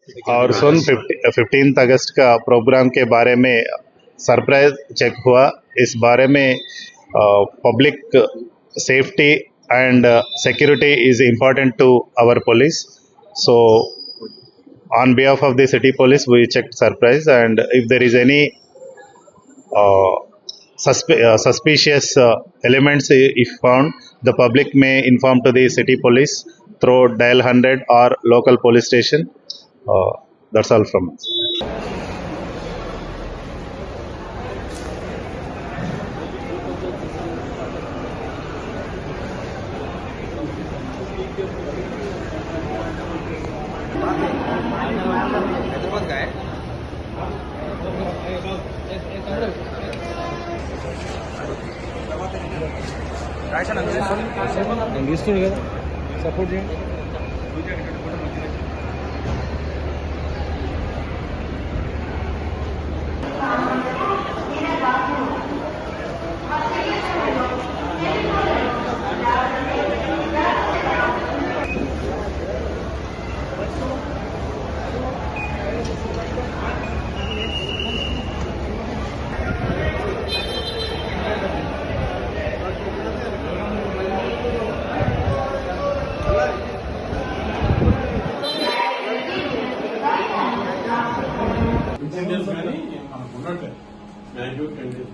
और सुन 15 अगस्त का प्रोग्राम के बारे में सरप्राइज चेक हुआ। इस बारे में public safety and security is important to our police. So on behalf of the city police we checked surprise, and if there is any uh, suspicious elements if found, the public may inform to the city police through dial 100 or local police station. That's all from us. నేను తీసుకున్నాను కదా support చేయండి. కానీ మనకు ఉన్నట్టే maximum 10 days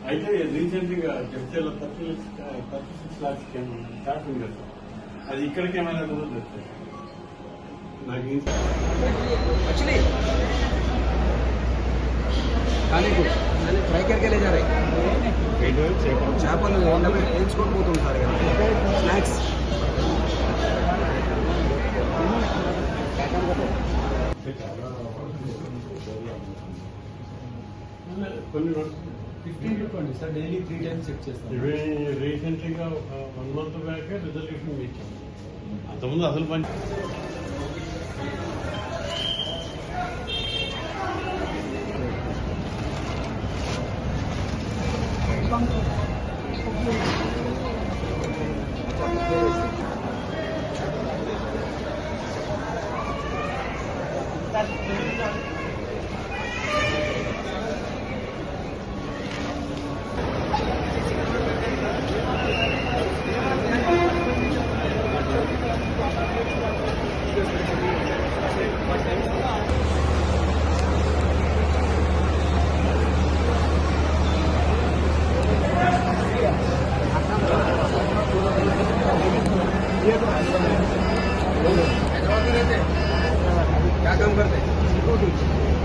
అయితే రీసెంట్గా Jadcherla 36 lakhs start ఉంది కదా, అది ఇక్కడికి ఏమైనా తెచ్చారు నాకు एक्चुअली खाने को फ्राई करके ले जा रहे చేపలు వేయించుకొని పోతుంటారు కదా స్నాక్స్. కొన్ని 15 to 20 sir daily 3 times check చేస్తాం. ఇవి రీసెంట్గా 1 month బ్యాక్ రిజల్యూషన్ ఇచ్చాం. అంతకుముందు అసలు పని क्या काम करते हैं?